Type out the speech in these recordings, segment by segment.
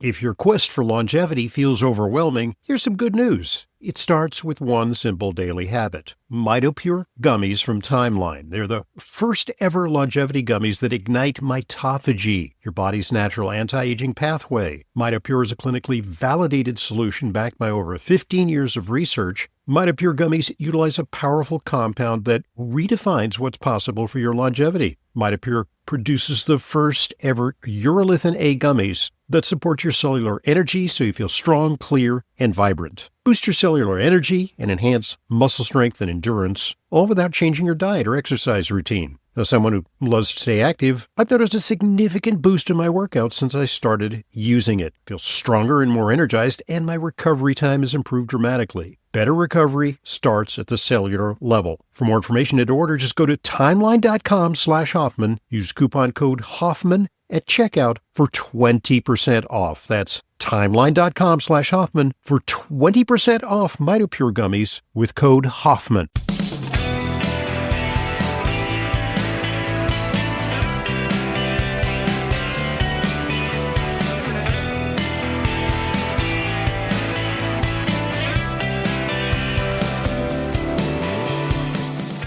If your quest for longevity feels overwhelming, here's some good news. It starts with one simple daily habit. MitoPure gummies from Timeline. They're the first ever longevity gummies that ignite mitophagy, your body's natural anti-aging pathway. MitoPure is a clinically validated solution backed by over 15 years of research. MitoPure gummies utilize a powerful compound that redefines what's possible for your longevity. MitoPure produces the first ever urolithin A gummies that support your cellular energy so you feel strong, clear, and vibrant. Boost your cellular energy and enhance muscle strength and endurance, all without changing your diet or exercise routine. As someone who loves to stay active, I've noticed a significant boost in my workouts since I started using it. I feel stronger and more energized, and my recovery time has improved dramatically. Better recovery starts at the cellular level. For more information and to order, just go to timeline.com/Hoffman. Use coupon code Hoffman at checkout for 20% off. That's timeline.com/Hoffman for 20% off MitoPure gummies with code Hoffman.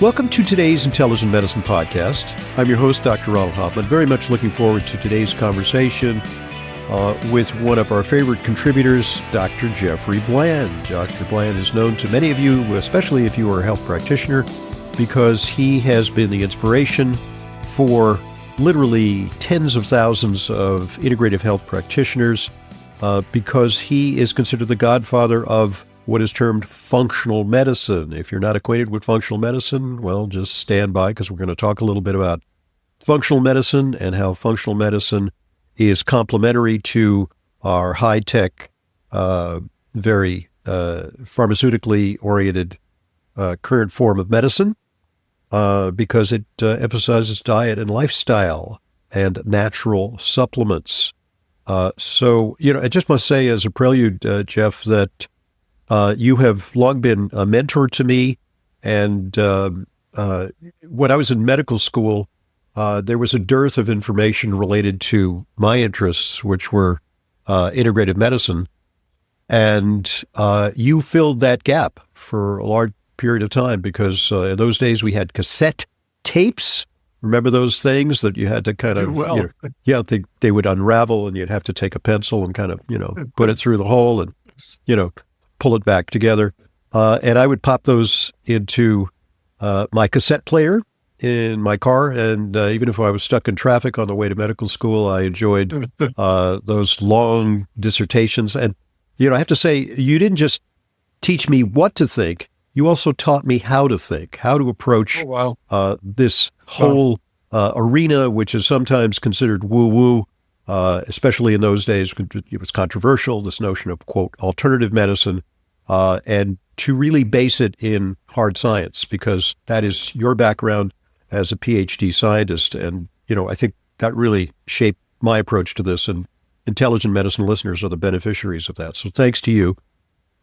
Welcome to today's Intelligent Medicine Podcast. I'm your host, Dr. Ronald Hoffman. Very much looking forward to today's conversation with one of our favorite contributors, Dr. Jeffrey Bland. Dr. Bland is known to many of you, especially if you are a health practitioner, because he has been the inspiration for literally tens of thousands of integrative health practitioners, because he is considered the godfather of what is termed functional medicine. If you're not acquainted with functional medicine, well, just stand by because we're going to talk a little bit about functional medicine and how functional medicine is complementary to our high-tech, very pharmaceutically oriented current form of medicine, because it emphasizes diet and lifestyle and natural supplements. So, I just must say as a prelude, Jeff, that you have long been a mentor to me, and when I was in medical school, there was a dearth of information related to my interests, which were integrative medicine, and you filled that gap for a large period of time because in those days we had cassette tapes. Remember those things that you had to kind of, they would unravel and you'd have to take a pencil and kind of, put it through the hole and, pull it back together. And I would pop those into my cassette player in my car. And even if I was stuck in traffic on the way to medical school, I enjoyed those long dissertations. And, I have to say, you didn't just teach me what to think, you also taught me how to think, how to approach this whole arena, which is sometimes considered woo-woo, especially in those days. It was controversial, this notion of, quote, alternative medicine, and to really base it in hard science, because that is your background as a PhD scientist. And, I think that really shaped my approach to this, and intelligent medicine listeners are the beneficiaries of that. So thanks to you.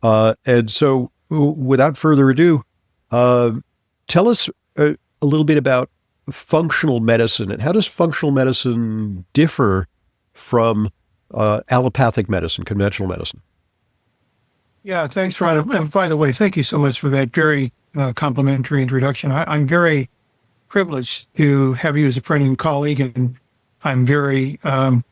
And so without further ado, tell us a little bit about functional medicine, and how does functional medicine differ from allopathic medicine, conventional medicine? Yeah, thanks, Ron. And by the way, thank you so much for that very complimentary introduction. I'm very privileged to have you as a friend and colleague, and I'm very, I'm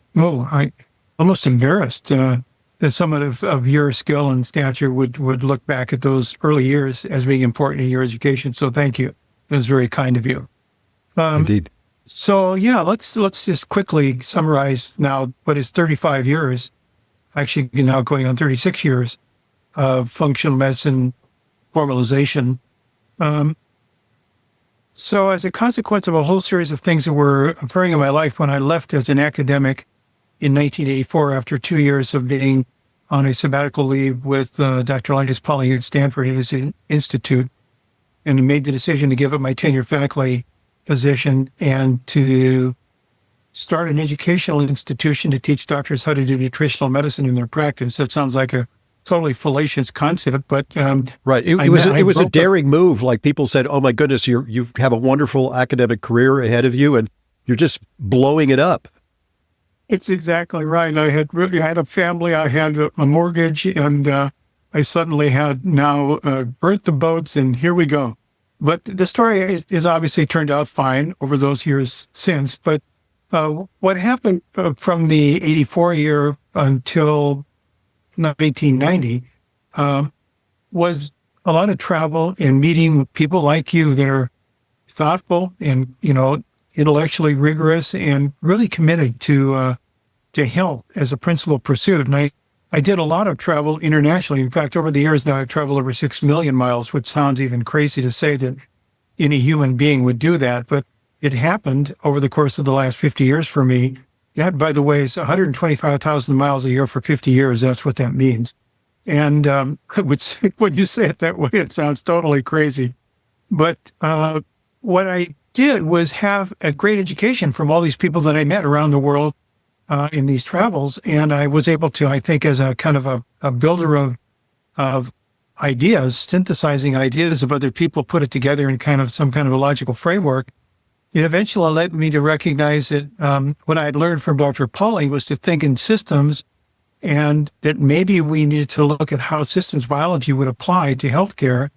almost embarrassed that someone of your skill and stature would look back at those early years as being important in your education. So thank you. It was very kind of you. Indeed. So yeah, let's just quickly summarize now what is 35 years, actually now going on 36 years of functional medicine formalization. So as a consequence of a whole series of things that were occurring in my life, when I left as an academic in 1984, after 2 years of being on a sabbatical leave with Dr. Linus Pauling at Stanford at his institute, and made the decision to give up my tenure faculty position and to start an educational institution to teach doctors how to do nutritional medicine in their practice. That sounds like a totally fallacious concept, but right. It was a daring move. Like, people said, "Oh my goodness, you have a wonderful academic career ahead of you, and you're just blowing it up." It's exactly right. I had a family, I had a mortgage, and I suddenly had now burnt the boats, and here we go. But the story is obviously turned out fine over those years since. But what happened from the 84 year until 1990 was a lot of travel and meeting with people like you that are thoughtful and, intellectually rigorous and really committed to health as a principal pursuit. And I did a lot of travel internationally. In fact, over the years now, I've traveled over 6 million miles, which sounds even crazy to say that any human being would do that. But it happened over the course of the last 50 years for me. That, by the way, is 125,000 miles a year for 50 years. That's what that means. And when you say it that way, it sounds totally crazy. But what I did was have a great education from all these people that I met around the world in these travels. And I was able to, I think, as a kind of a builder of ideas, synthesizing ideas of other people, put it together in kind of some kind of a logical framework. It eventually led me to recognize that what I had learned from Dr. Pauly was to think in systems, and that maybe we needed to look at how systems biology would apply to healthcare.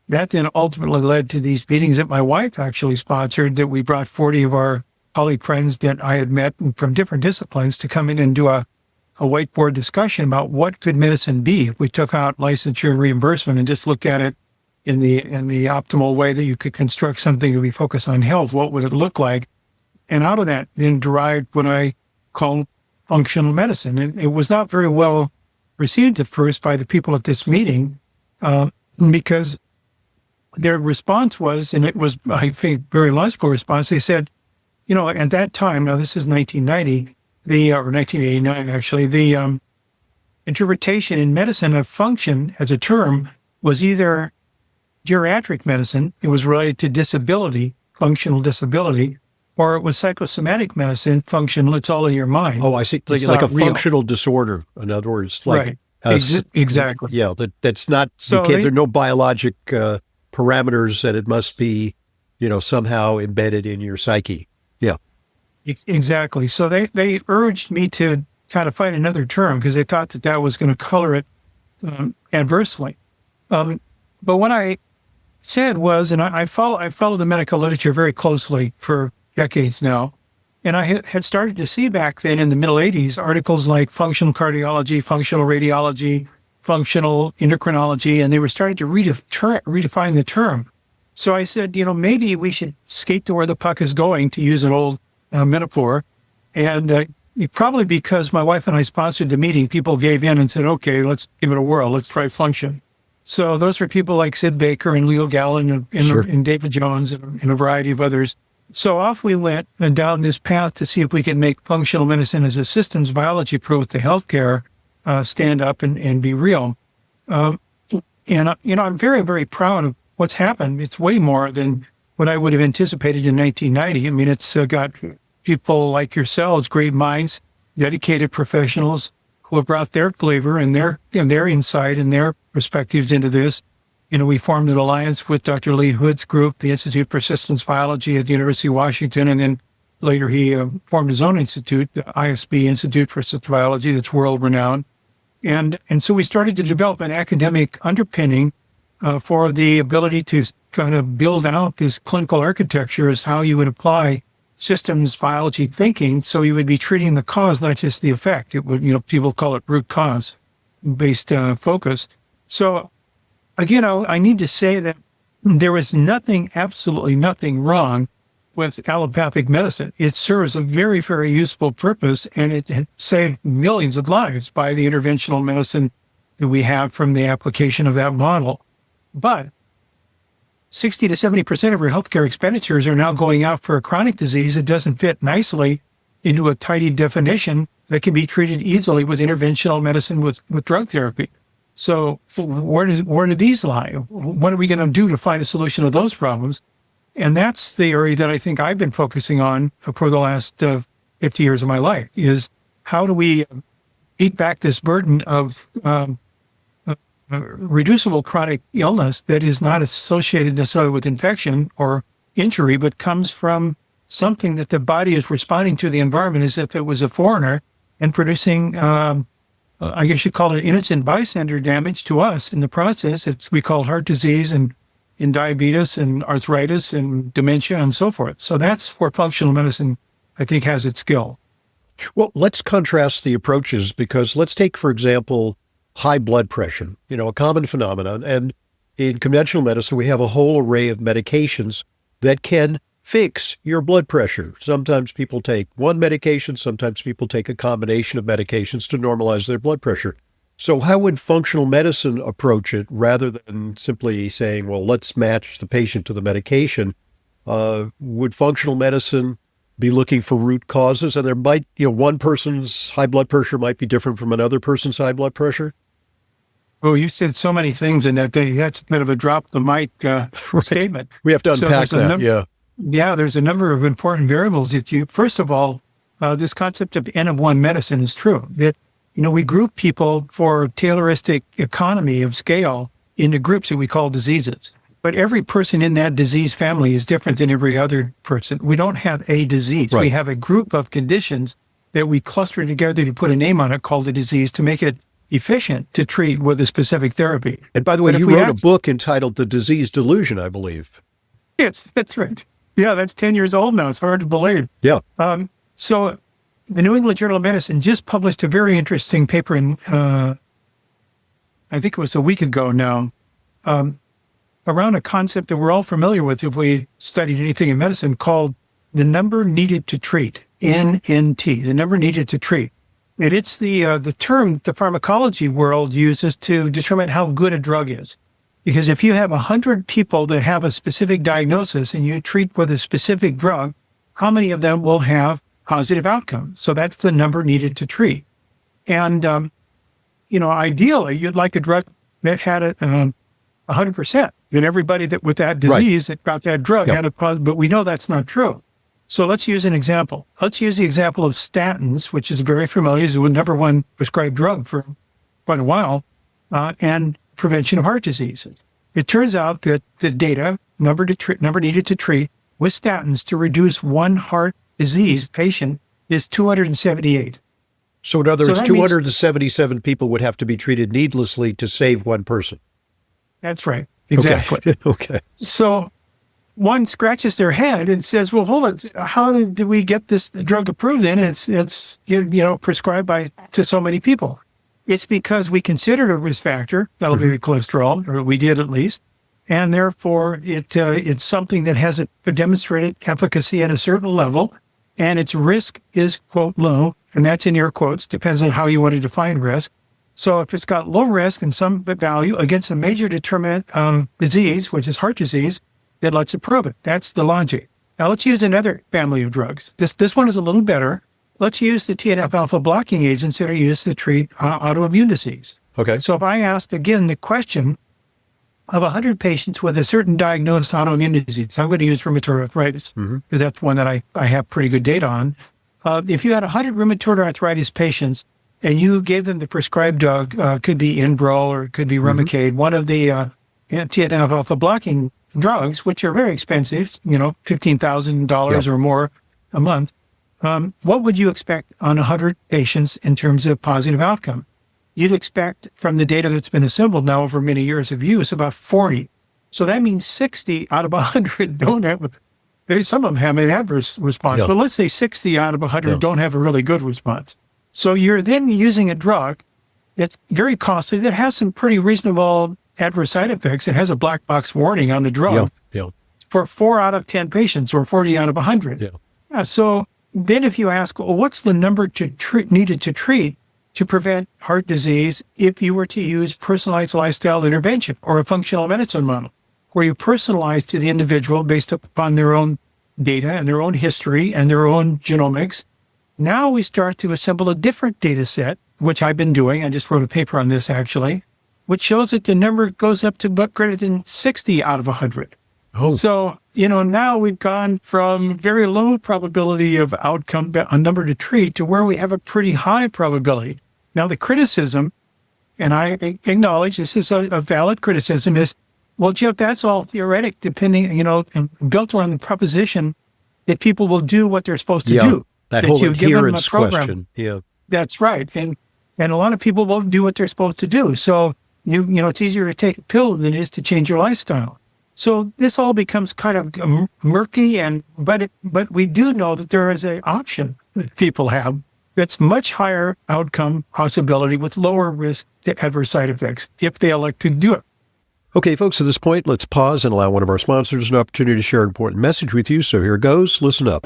That then ultimately led to these meetings that my wife actually sponsored, that we brought 40 of our colleague friends that I had met from different disciplines to come in and do a whiteboard discussion about what could medicine be if we took out licensure and reimbursement and just looked at it in the optimal way that you could construct something to be focused on health. What would it look like? And out of that then derived what I call functional medicine. And it was not very well received at first by the people at this meeting because their response was, and it was, I think, very logical response. They said, at that time, now this is 1990, or 1989 actually, the interpretation in medicine of function as a term was either geriatric medicine, it was related to disability, functional disability, or it was psychosomatic medicine, functional, it's all in your mind. Oh, I see. Like a real functional disorder, in other words. Like, right. Exactly. Yeah, that's not, so there are no biologic parameters that it must be, somehow embedded in your psyche. Yeah. Exactly. So they urged me to kind of find another term because they thought that was going to color it adversely. But what I said was, and I follow the medical literature very closely for decades now, and I had started to see back then in the middle 80s articles like functional cardiology, functional radiology, functional endocrinology, and they were starting to redefine the term. So I said, maybe we should skate to where the puck is going, to use an old metaphor. And probably because my wife and I sponsored the meeting, people gave in and said, okay, let's give it a whirl. Let's try function. So those were people like Sid Baker and Leo Gallen and David Jones and a variety of others. So off we went and down this path to see if we could make functional medicine as a systems biology approach to healthcare stand up and be real. I'm very, very proud of what's happened. It's way more than what I would have anticipated in 1990. I mean, it's got people like yourselves, great minds, dedicated professionals who have brought their flavor and their insight and their perspectives into this. We formed an alliance with Dr. Lee Hood's group, the Institute for Systems Biology at the University of Washington, and then later he formed his own institute, the ISB Institute for Systems Biology, that's world-renowned. And so we started to develop an academic underpinning for the ability to kind of build out this clinical architecture as how you would apply systems biology thinking, so you would be treating the cause, not just the effect. It would, people call it root cause based focus. So again, I need to say that there is absolutely nothing wrong with allopathic medicine. It serves a very, very useful purpose, and it saved millions of lives by the interventional medicine that we have from the application of that model. But 60 to 70% of our healthcare expenditures are now going out for a chronic disease that doesn't fit nicely into a tidy definition that can be treated easily with interventional medicine with drug therapy. So where do these lie? What are we going to do to find a solution to those problems? And that's the area that I think I've been focusing on for the last 50 years of my life, is how do we beat back this burden of reducible chronic illness that is not associated necessarily with infection or injury, but comes from something that the body is responding to the environment as if it was a foreigner and producing, I guess you call it innocent bystander damage to us in the process. We call heart disease and in diabetes and arthritis and dementia and so forth. So that's where functional medicine, I think, has its skill. Well, let's contrast the approaches because let's take, for example, high blood pressure, a common phenomenon. And in conventional medicine, we have a whole array of medications that can fix your blood pressure. Sometimes people take one medication, sometimes people take a combination of medications to normalize their blood pressure. So how would functional medicine approach it rather than simply saying, well, let's match the patient to the medication? Would functional medicine be looking for root causes? And there might, one person's high blood pressure might be different from another person's high blood pressure? Oh, you said so many things in that. That's a bit of a drop the mic statement. We have to unpack that, yeah. Yeah, there's a number of important variables that first of all, this concept of N of one medicine is true. That, we group people for Tayloristic economy of scale into groups that we call diseases. But every person in that disease family is different than every other person. We don't have a disease. Right. We have a group of conditions that we cluster together to put a name on it called a disease to make it efficient to treat with a specific therapy. And by the way, you wrote a book entitled The Disease Delusion, I believe. Yes, that's right. Yeah, that's 10 years old now. It's hard to believe. Yeah. So the New England Journal of Medicine just published a very interesting paper in, I think it was a week ago now, around a concept that we're all familiar with if we studied anything in medicine called the number needed to treat, NNT, the number needed to treat. And it's the term the pharmacology world uses to determine how good a drug is. Because if you have 100 people that have a specific diagnosis and you treat with a specific drug, how many of them will have positive outcomes? So that's the number needed to treat. And, ideally, you'd like a drug that had it 100%. Then everybody that with that disease that got that drug had a positive, but we know that's not true. So let's use an example. Let's use the example of statins, which is very familiar. It's the number one prescribed drug for quite a while, and prevention of heart disease. It turns out that the data, number needed to treat with statins to reduce one heart disease patient is 278. So in other words, 277 people would have to be treated needlessly to save one person. That's right. Exactly. Okay. So one scratches their head and says, well, hold on, how did we get this drug approved then? It's prescribed to so many people. It's because we considered a risk factor, elevated cholesterol, or we did at least, and therefore it's something that has a demonstrated efficacy at a certain level, and its risk is, quote, low, and that's in air quotes, depends on how you want to define risk. So if it's got low risk and some value against a major determinant of disease, which is heart disease, then let's approve it. That's the logic. Now let's use another family of drugs. This one is a little better. Let's use the TNF-alpha blocking agents that are used to treat autoimmune disease. Okay. So if I asked again the question of 100 patients with a certain diagnosed autoimmune disease, I'm going to use rheumatoid arthritis because that's one that I have pretty good data on. If you had 100 rheumatoid arthritis patients and you gave them the prescribed drug, could be Enbrel or it could be Remicade, one of the TNF-alpha blocking drugs, which are very expensive, $15,000 or more a month. What would you expect on 100 patients in terms of positive outcome? You'd expect from the data that's been assembled now over many years of use about 40. So that means 60 out of 100 don't have, some of them have an adverse response, but let's say 60 out of 100 don't have a really good response. So you're then using a drug that's very costly, that has some pretty reasonable adverse side effects. It has a black box warning on the drug for 4 out of 10 patients or 40 out of 100. So then if you ask, well, what's the number needed to treat to prevent heart disease if you were to use personalized lifestyle intervention or a functional medicine model, where you personalize to the individual based upon their own data and their own history and their own genomics? Now we start to assemble a different data set, which I've been doing. I just wrote a paper on this actually, which shows that the number goes up to but greater than 60 out of 100. Oh. So, now we've gone from very low probability of outcome, a number to treat, to where we have a pretty high probability. Now, the criticism, and I acknowledge this is a valid criticism, is, well, Jeff, that's all theoretic, depending, built on the proposition that people will do what they're supposed to Yeah, do. that whole you give them a adherence program. question. Yeah. That's right. And a lot of people won't do what they're supposed to do. So, it's easier to take a pill than it is to change your lifestyle. So this all becomes kind of murky, but we do know that there is an option that people have that's much higher outcome possibility with lower risk to adverse side effects if they elect to do it. Okay, folks, at this point, let's pause and allow one of our sponsors an opportunity to share an important message with you. So here it goes. Listen up.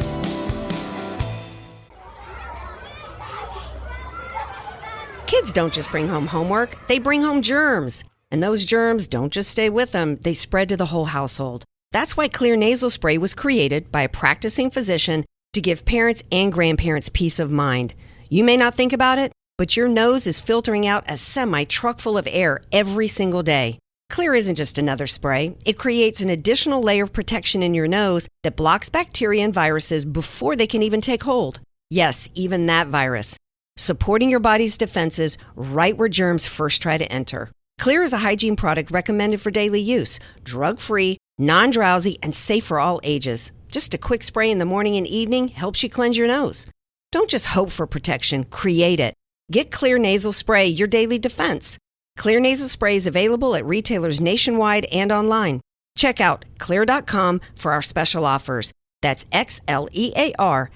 Kids don't just bring home homework, they bring home germs. And those germs don't just stay with them, they spread to the whole household. That's why Xlear nasal spray was created by a practicing physician to give parents and grandparents peace of mind. You may not think about it, but your nose is filtering out a semi-truck full of air every single day. Xlear isn't just another spray. It creates an additional layer of protection in your nose that blocks bacteria and viruses before they can even take hold. Yes, even that virus. Supporting your body's defenses right where germs first try to enter. Xlear is a hygiene product recommended for daily use, drug-free, non-drowsy, and safe for all ages. Just a quick spray in the morning and evening helps you cleanse your nose. Don't just hope for protection, create it. Get Xlear nasal spray, your daily defense. Xlear nasal spray is available at retailers nationwide and online. Check out xlear.com for our special offers. That's xlear.com.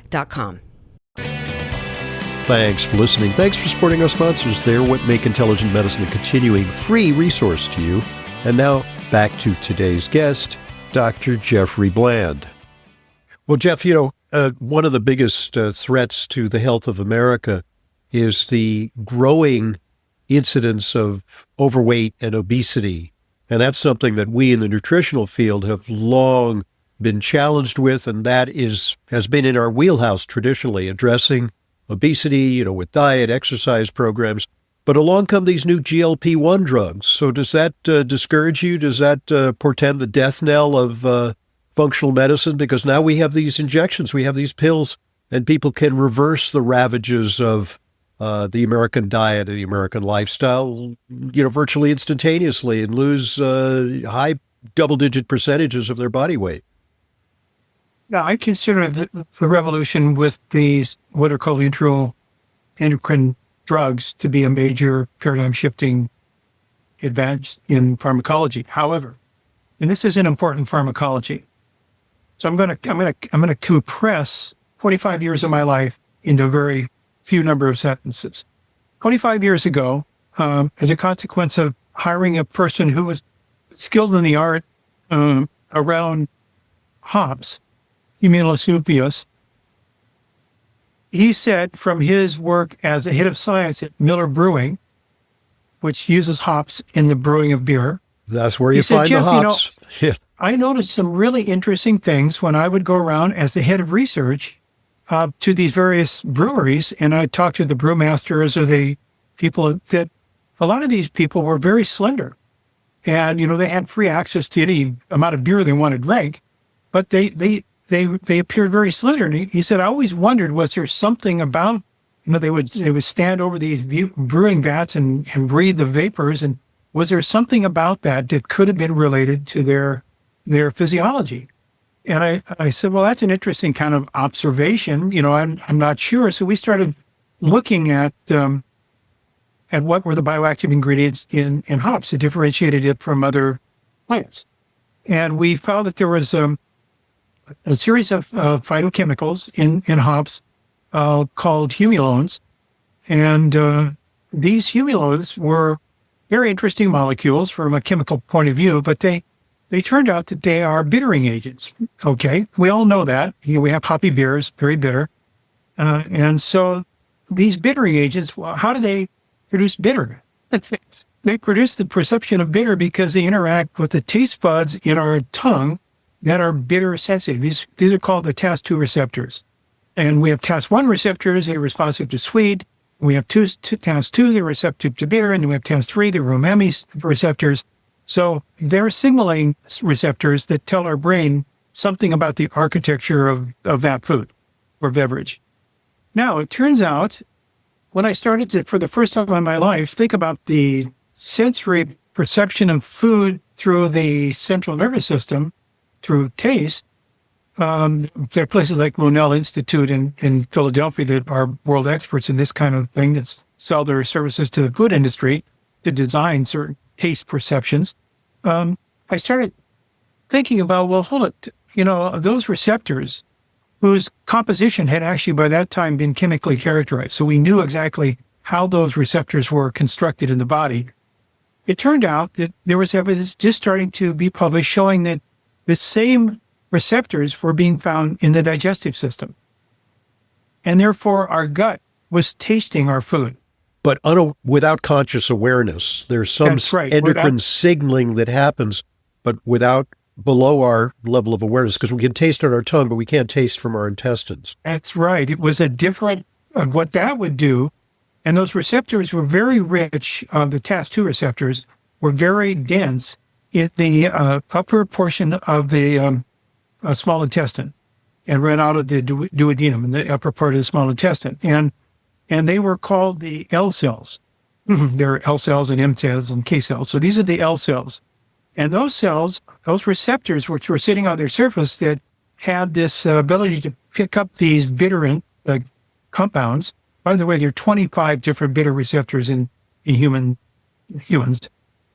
Thanks for listening. Thanks for supporting our sponsors. They're what make intelligent medicine a continuing free resource to you. And now back to today's guest, Dr. Jeffrey Bland. Well, Jeff, one of the biggest threats to the health of America is the growing incidence of overweight and obesity. And that's something that we in the nutritional field have long been challenged with, and that has been in our wheelhouse traditionally, addressing obesity, with diet, exercise programs. But along come these new GLP-1 drugs. So does that discourage you? Does that portend the death knell of functional medicine? Because now we have these injections, we have these pills, and people can reverse the ravages of the American diet and the American lifestyle, virtually instantaneously and lose high double-digit percentages of their body weight. Now, I consider the revolution with these what are called endocrine drugs to be a major paradigm-shifting advance in pharmacology. However, and this is an important pharmacology, so I'm going to compress 25 years of my life into a very few number of sentences. 25 years ago, as a consequence of hiring a person who was skilled in the art around hops, Humulus lupus, he said from his work as a head of science at Miller Brewing, which uses hops in the brewing of beer. That's where you find the hops. I noticed some really interesting things when I would go around as the head of research to these various breweries, and I'd talk to the brewmasters or the people that a lot of these people were very slender. And, they had free access to any amount of beer they wanted to drink, but they appeared very slender. And he said, I always wondered, was there something about, they would stand over these brewing vats and breathe the vapors. And was there something about that could have been related to their physiology? And I said, well, that's an interesting kind of observation. I'm not sure. So we started looking at what were the bioactive ingredients in hops that differentiated it from other plants. And we found that there was a series of phytochemicals in hops called humulones. And these humulones were very interesting molecules from a chemical point of view, but they turned out that they are bittering agents. Okay, we all know that. We have hoppy beers, very bitter. And so these bittering agents, how do they produce bitter? They produce the perception of bitter because they interact with the taste buds in our tongue that are bitter sensitive. These are called the TAS2 receptors. And we have TAS1 receptors, they're responsive to sweet. We have TAS2, they're receptive to bitter. And we have TAS3, they're umami receptors. So they're signaling receptors that tell our brain something about the architecture of that food or beverage. Now, it turns out, when I started to, for the first time in my life, think about the sensory perception of food through the central nervous system, through taste, there are places like Monell Institute in Philadelphia that are world experts in this kind of thing that sell their services to the food industry to design certain taste perceptions. I started thinking about, well, hold it, those receptors whose composition had actually by that time been chemically characterized. So we knew exactly how those receptors were constructed in the body. It turned out that there was evidence just starting to be published showing that the same receptors were being found in the digestive system. And therefore, our gut was tasting our food. But without conscious awareness, there's some That's right. endocrine signaling that happens, but below our level of awareness, because we can taste on our tongue, but we can't taste from our intestines. That's right. It was a different, what that would do. And those receptors were very rich. The TAS2 receptors were very dense in the upper portion of the small intestine and ran out of the duodenum in the upper part of the small intestine. And they were called the L cells. There are L cells and M cells and K cells. So these are the L cells. And those cells, those receptors, which were sitting on their surface that had this ability to pick up these bitter compounds. By the way, there are 25 different bitter receptors in humans.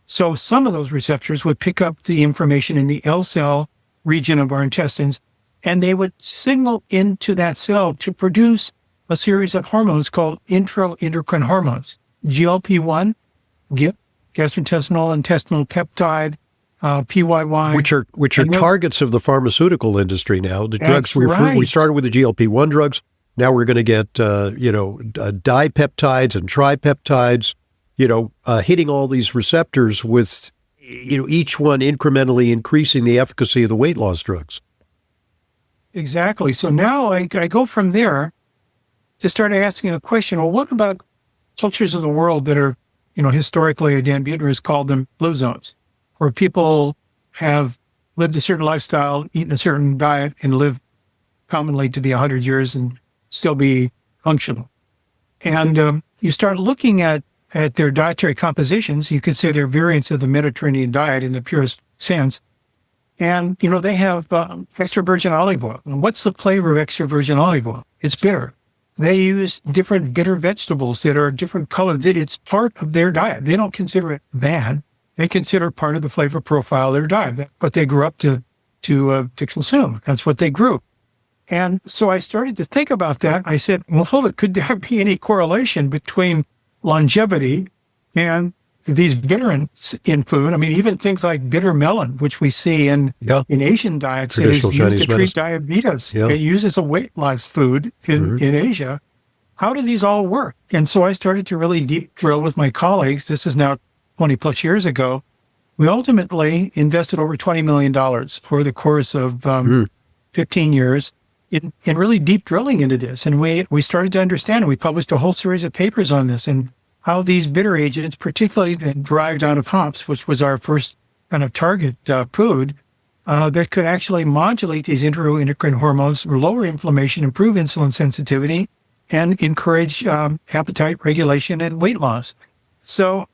So some of those receptors would pick up the information in the L cell region of our intestines, and they would signal into that cell to produce a series of hormones called intraendocrine hormones. GLP-1, GIP, gastrointestinal intestinal peptide, PYY. Which are targets of the pharmaceutical industry now. The drugs right. We started with the GLP-1 drugs. Now we're going to get, dipeptides and tripeptides, hitting all these receptors with, each one incrementally increasing the efficacy of the weight loss drugs. Exactly. So now I go from there to start asking a question. Well, what about cultures of the world that are, historically, Dan Buettner has called them blue zones, where people have lived a certain lifestyle, eaten a certain diet, and live commonly to be 100 years and still be functional. And you start looking at their dietary compositions. You could say they're variants of the Mediterranean diet in the purest sense. And, they have extra virgin olive oil. And what's the flavor of extra virgin olive oil? It's bitter. They use different bitter vegetables that are different colors. It's part of their diet. They don't consider it bad. They consider part of the flavor profile of their diet. That's what they grew up to consume. That's what they grew. And so I started to think about that. I said, well, hold it. Could there be any correlation between longevity and these bitterants in food? I mean, even things like bitter melon, which we see in Asian diets, it is used to treat diabetes. Yeah. It uses a weight loss food in Asia. How do these all work? And so I started to really deep drill with my colleagues. This is now 20 plus years ago. We ultimately invested over $20 million for the course of 15 years in really deep drilling into this. And we started to understand, we published a whole series of papers on this and how these bitter agents, particularly derived out of hops, which was our first kind of target food, that could actually modulate these endocrine hormones, lower inflammation, improve insulin sensitivity, and encourage appetite regulation and weight loss. So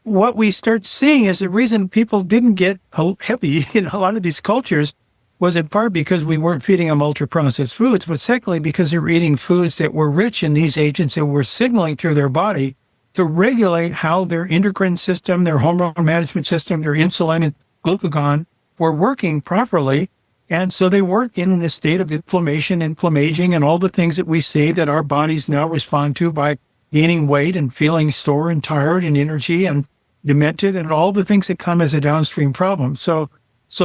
what we start seeing is the reason people didn't get heavy in a lot of these cultures was in part because we weren't feeding them ultra-processed foods, but secondly, because they were eating foods that were rich in these agents that were signaling through their body to regulate how their endocrine system, their hormone management system, their insulin and glucagon were working properly. And so they weren't in a state of inflammation, inflammaging, and all the things that we see that our bodies now respond to by gaining weight and feeling sore and tired and energy and demented and all the things that come as a downstream problem. So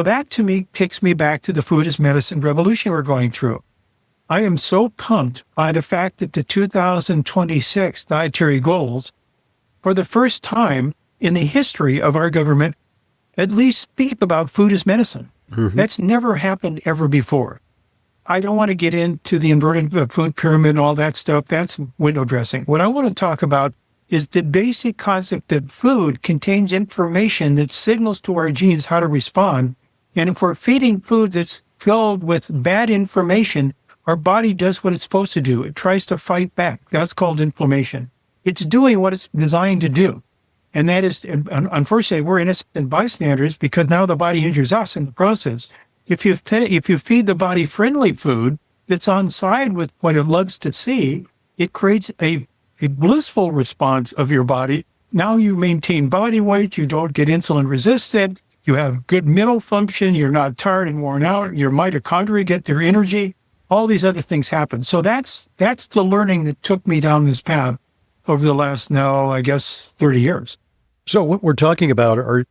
that to me takes me back to the food as medicine revolution we're going through. I am so pumped by the fact that the 2026 dietary goals, for the first time in the history of our government, at least speak about food as medicine. Mm-hmm. That's never happened ever before. I don't want to get into the inverted food pyramid and all that stuff. That's window dressing. What I want to talk about is the basic concept that food contains information that signals to our genes how to respond. And if we're feeding food that's filled with bad information, our body does what it's supposed to do. It tries to fight back. That's called inflammation. It's doing what it's designed to do. And that is, unfortunately, we're innocent bystanders because now the body injures us in the process. if you feed the body friendly food that's on side with what it loves to see, it creates a blissful response of your body. Now you maintain body weight, you don't get insulin resistant, you have good mental function, you're not tired and worn out, your mitochondria get their energy, all these other things happen. So that's the learning that took me down this path over the last, now, I guess, 30 years. So what we're talking about are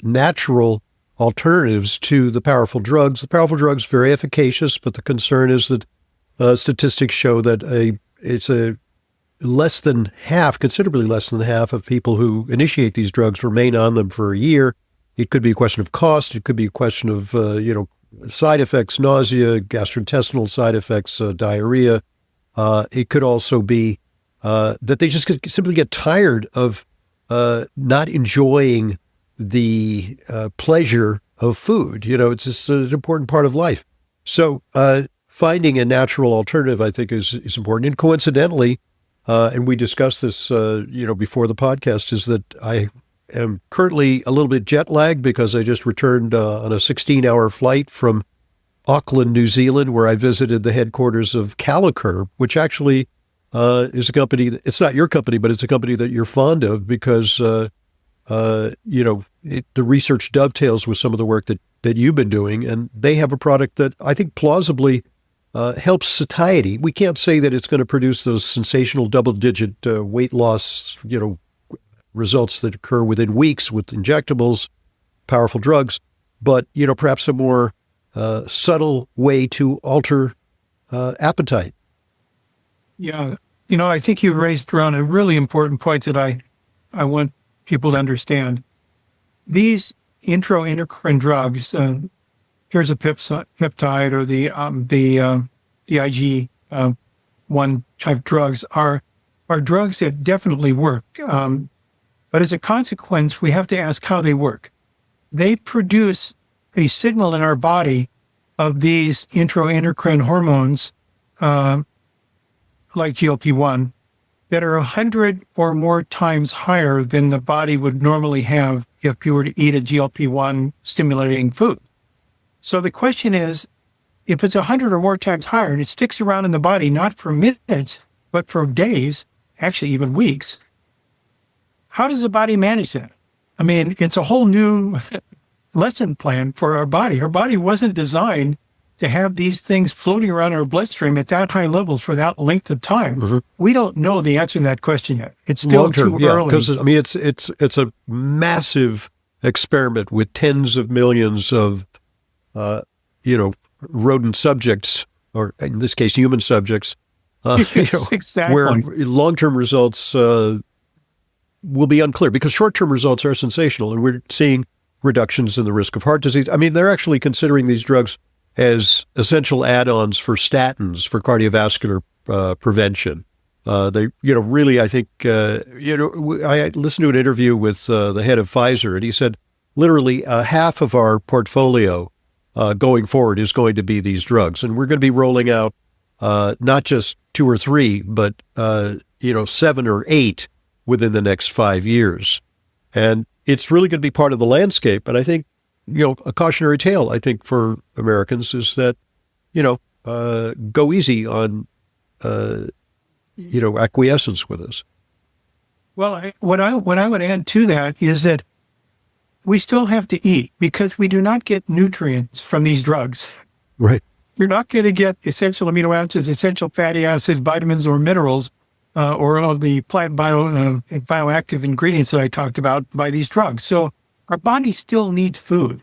natural alternatives to the powerful drugs. The powerful drugs are very efficacious, but the concern is that statistics show that it's a less than half, considerably less than half of people who initiate these drugs remain on them for a year. It could be a question of cost. It could be a question of, side effects, nausea, gastrointestinal side effects, diarrhea. It could also be that they just simply get tired of not enjoying the pleasure of food. It's just an important part of life. So finding a natural alternative, I think, is important. And coincidentally, and we discussed this, before the podcast, is that I am currently a little bit jet lagged because I just returned on a 16-hour flight from Auckland, New Zealand, where I visited the headquarters of Calicur, which actually is a company. It's not your company, but it's a company that you're fond of because, the research dovetails with some of the work that you've been doing. And they have a product that I think plausibly helps satiety. We can't say that it's going to produce those sensational double-digit weight loss, results that occur within weeks with injectables, powerful drugs, but, perhaps a more subtle way to alter appetite. Yeah. I think you raised around a really important point that I want people to understand. These intraendocrine drugs, here's a peptide or the IG1 type drugs are drugs that definitely work. But as a consequence, we have to ask how they work. They produce a signal in our body of these intraendocrine hormones, like GLP-1, that are 100 or more times higher than the body would normally have if you were to eat a GLP-1 stimulating food. So the question is, if it's 100 or more times higher and it sticks around in the body, not for minutes, but for days, actually even weeks, how does the body manage that? I mean, it's a whole new lesson plan for our body. Our body wasn't designed to have these things floating around our bloodstream at that high levels for that length of time. Mm-hmm. We don't know the answer to that question yet. It's still too early. Because it's a massive experiment with tens of millions of rodent subjects, or in this case, human subjects. Yes, exactly. Where long-term results will be unclear because short-term results are sensational, and we're seeing reductions in the risk of heart disease. I mean, they're actually considering these drugs as essential add-ons for statins for cardiovascular prevention. They, really, I think, I listened to an interview with the head of Pfizer, and he said, literally half of our portfolio going forward is going to be these drugs. And we're going to be rolling out not just 2 or 3, but, 7 or 8 within the next 5 years. And it's really going to be part of the landscape. And I think, a cautionary tale, I think, for Americans is that, go easy on, acquiescence with us. Well, what I would add to that is that we still have to eat because we do not get nutrients from these drugs. Right. You're not going to get essential amino acids, essential fatty acids, vitamins, or minerals, or all the plant bioactive ingredients that I talked about by these drugs. So our body still needs food.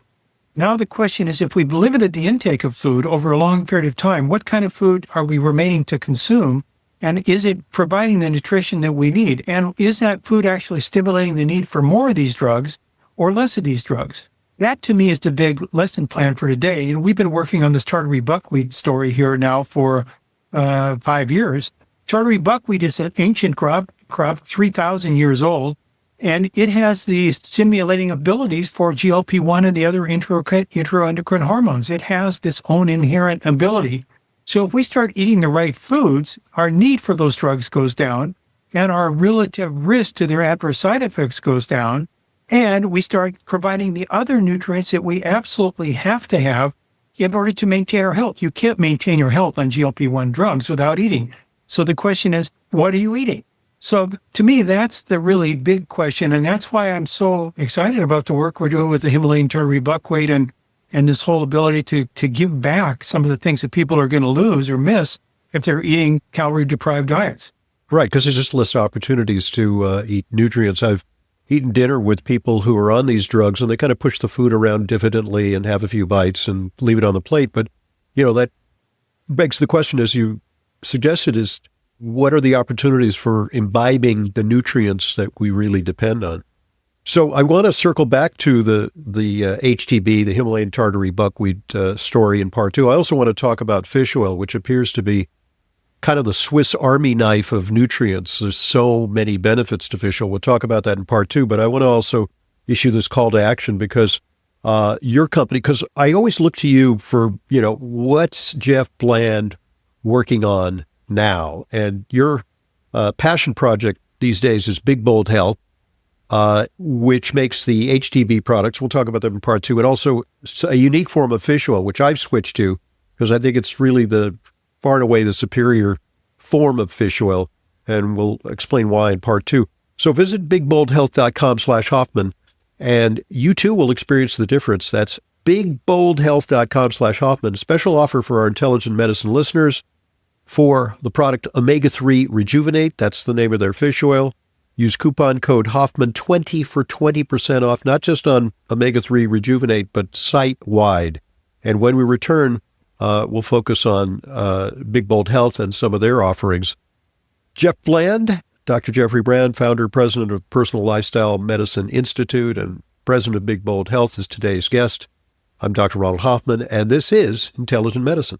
Now the question is, if we've limited the intake of food over a long period of time, what kind of food are we remaining to consume? And is it providing the nutrition that we need? And is that food actually stimulating the need for more of these drugs or less of these drugs? That, to me, is the big lesson plan for today. And we've been working on this Tartary buckwheat story here now for 5 years. Tartary buckwheat is an ancient crop 3,000 years old, and it has the stimulating abilities for GLP-1 and the other intraendocrine hormones. It has this own inherent ability. So if we start eating the right foods, our need for those drugs goes down, and our relative risk to their adverse side effects goes down, and we start providing the other nutrients that we absolutely have to have in order to maintain our health. You can't maintain your health on GLP-1 drugs without eating. So the question is, what are you eating? So to me, that's the really big question. And that's why I'm so excited about the work we're doing with the Himalayan tartary buckwheat and this whole ability to give back some of the things that people are going to lose or miss if they're eating calorie-deprived diets. Right, because there's just less opportunities to eat nutrients. I've eaten dinner with people who are on these drugs, and they kind of push the food around diffidently and have a few bites and leave it on the plate. But, that begs the question, as you suggested, is what are the opportunities for imbibing the nutrients that we really depend on? So I want to circle back to the HTB, the Himalayan tartary buckwheat story in part 2. I also want to talk about fish oil, which appears to be kind of the Swiss Army knife of nutrients. There's so many benefits to fish oil. We'll talk about that in part 2, but I want to also issue this call to action because your company, because I always look to you for, what's Jeff Bland working on now? And your passion project these days is Big Bold Health, which makes the HTB products. We'll talk about them in part 2, and also a unique form of fish oil, which I've switched to because I think it's really far and away the superior form of fish oil, and we'll explain why in part 2. So visit bigboldhealth.com/Hoffman, and you too will experience the difference. That's bigboldhealth.com/Hoffman. Special offer for our intelligent medicine listeners for the product Omega-3 Rejuvenate. That's the name of their fish oil. Use coupon code Hoffman20 for 20% off, not just on Omega-3 Rejuvenate, but site-wide. And when we return, we'll focus on Big Bold Health and some of their offerings. Jeff Bland, Dr. Jeffrey Bland, founder, president of Personal Lifestyle Medicine Institute and president of Big Bold Health, is today's guest. I'm Dr. Ronald Hoffman, and this is Intelligent Medicine.